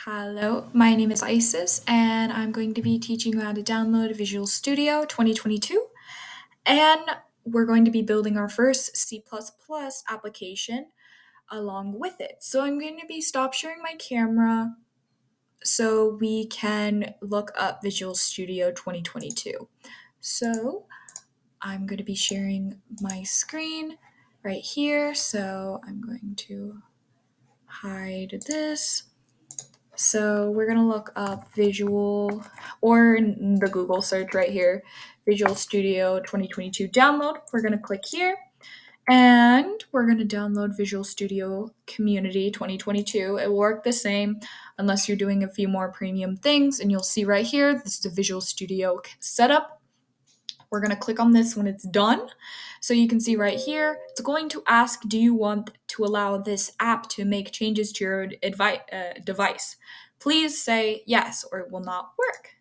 Hello, my name is Isis, and I'm going to be teaching you how to download Visual Studio 2022. And we're going to be building our first C++ application along with it. So I'm going to be stop sharing my camera so we can look up Visual Studio 2022. So I'm going to be sharing my screen right here. So I'm going to hide this. So we're going to look up Visual, or in the Google search right here, Visual Studio 2022 download. We're going to click here and we're going to download Visual Studio Community 2022. It will work the same unless you're doing a few more premium things, and you'll see right here, this is the Visual Studio setup. We're going to click on this when it's done. So you can see right here, it's going to ask, do you want to allow this app to make changes to your device? Please say yes or it will not work.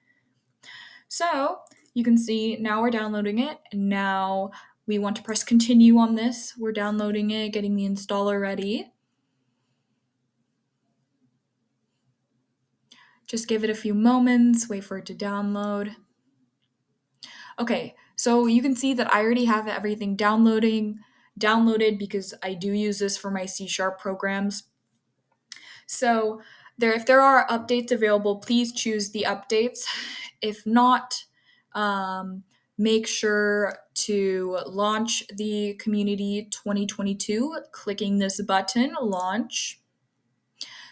So you can see now we're downloading it. And now we want to press continue on this. We're downloading it, getting the installer ready. Just give it a few moments, wait for it to download. Okay, so you can see that I already have everything downloaded because I do use this for my C# programs. So if there are updates available, please choose the updates. If not, make sure to launch the Community 2022, clicking this button, launch.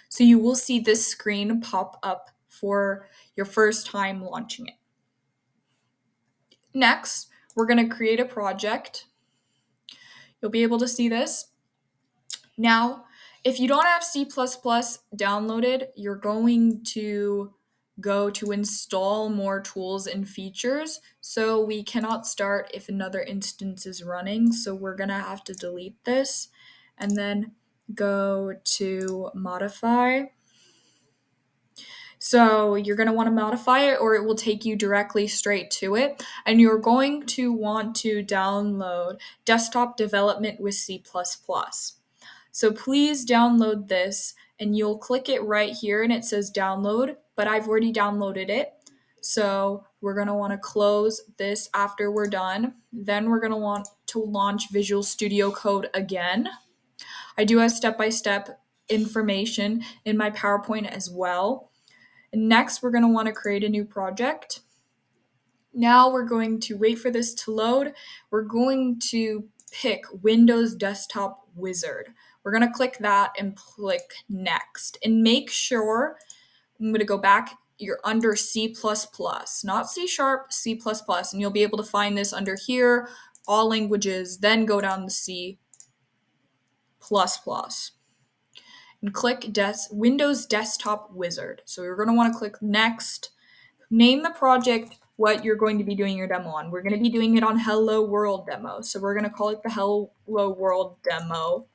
So you will see this screen pop up for your first time launching it. Next, we're going to create a project. You'll be able to see this. Now, if you don't have C++ downloaded, you're going to go to install more tools and features. So we cannot start if another instance is running. So we're going to have to delete this and then go to modify. So you're going to want to modify it or it will take you directly straight to it. And you're going to want to download Desktop Development with C++. So please download this and you'll click it right here and it says download, but I've already downloaded it. So we're going to want to close this after we're done. Then we're going to want to launch Visual Studio Code again. I do have step-by-step information in my PowerPoint as well. And next, we're going to want to create a new project. Now we're going to wait for this to load. We're going to pick Windows Desktop Wizard. We're going to click that and click next. And make sure, I'm going to go back, you're under C++, not C#, C++. And you'll be able to find this under here, all languages, then go down to C++. And click Windows Desktop Wizard. So you're going to want to click next. Name the project what you're going to be doing your demo on. We're going to be doing it on Hello World demo. So we're going to call it the Hello World demo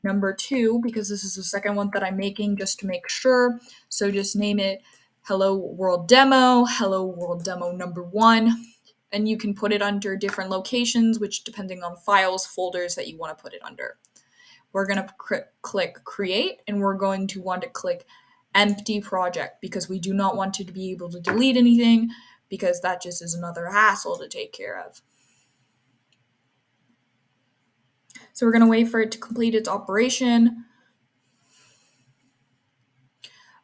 number 2 because this is the second one that I'm making just to make sure. So just name it Hello World demo number 1. And you can put it under different locations, which depending on files, folders that you want to put it under. We're going to click create and we're going to want to click empty project because we do not want to be able to delete anything because that just is another hassle to take care of. So we're going to wait for it to complete its operation.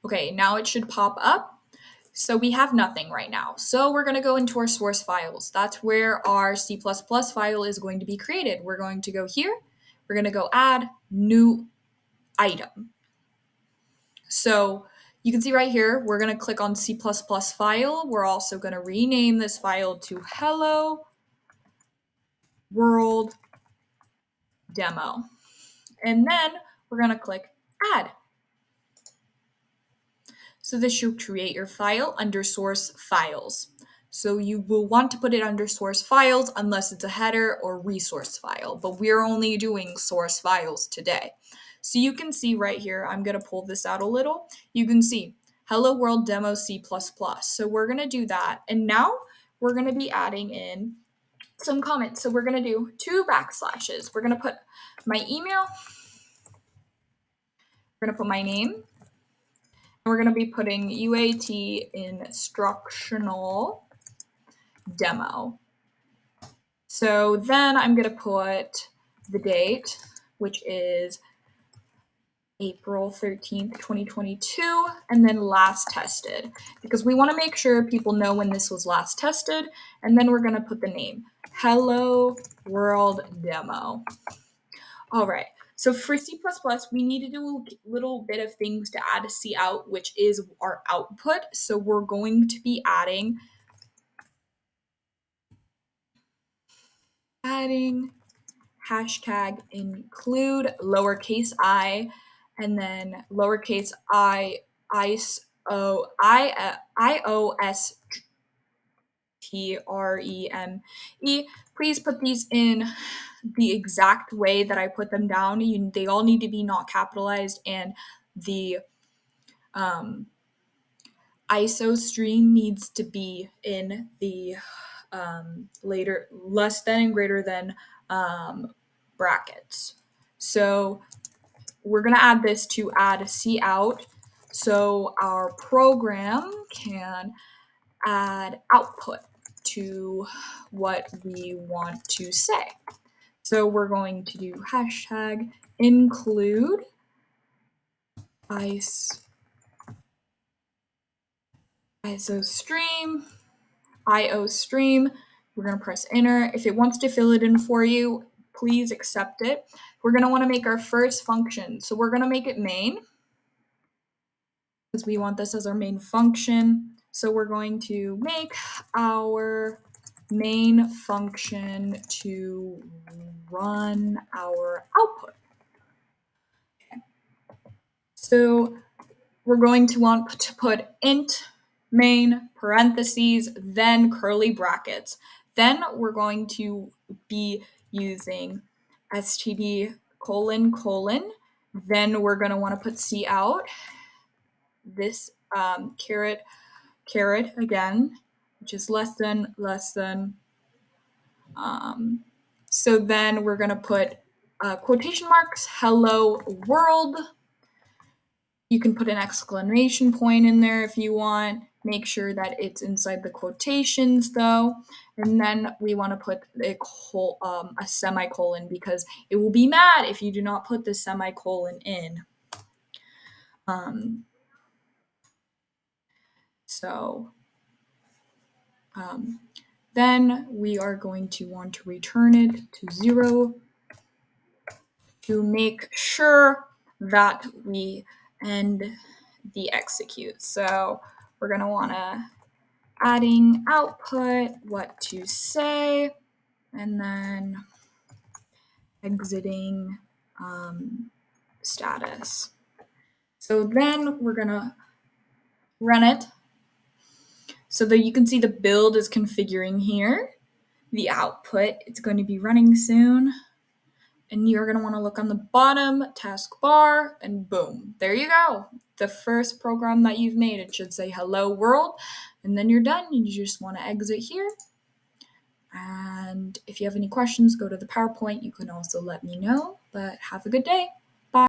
Okay, now it should pop up. So we have nothing right now. So we're going to go into our source files. That's where our C++ file is going to be created. We're going to go here. We're going to go add new item. So you can see right here, we're going to click on C++ file. We're also going to rename this file to Hello World Demo. And then we're going to click add. So this should create your file under source files. So you will want to put it under source files unless it's a header or resource file, but we're only doing source files today. So you can see right here, I'm going to pull this out a little. You can see Hello World Demo C++. So we're going to do that. And now we're going to be adding in some comments. So we're going to do 2 backslashes. We're going to put my email. We're going to put my name. We're going to be putting UAT instructional demo. So then I'm going to put the date, which is April 13th, 2022, and then last tested, because we want to make sure people know when this was last tested. And then we're going to put the name, Hello World Demo. All right, so for C++, we need to do a little bit of things to add a cout, which is our output. So we're going to be adding hashtag include lowercase I, and then lowercase I IOSTREME. Please put these in the exact way that I put them down. They all need to be not capitalized, and the ISO stream needs to be in the later less than and greater than brackets. So we're going to add this to add a cout, so our program can add output to what we want to say. So we're going to do hashtag include ISO stream, IO stream. We're going to press enter. If it wants to fill it in for you, please accept it. We're going to want to make our first function. So we're going to make it main, because we want this as our main function. So we're going to make our main function to run our output. Okay. So we're going to want to put int main parentheses, then curly brackets. Then we're going to be using std : then we're going to want to put cout, this caret again, which is less than. So then we're going to put quotation marks, hello world. You can put an exclamation point in there if you want. Make sure that it's inside the quotations though. And then we want to put a semicolon, because it will be mad if you do not put the semicolon in. Then we are going to want to return it to 0 to make sure that we end the execute. So we're going to want to adding output, what to say, and then exiting status. So then we're going to run it so that you can see the build is configuring here. The output, it's going to be running soon. And you're going to want to look on the bottom taskbar, and boom, there you go. The first program that you've made, it should say hello world, and then you're done. You just want to exit here. And if you have any questions, go to the PowerPoint. You can also let me know, but have a good day.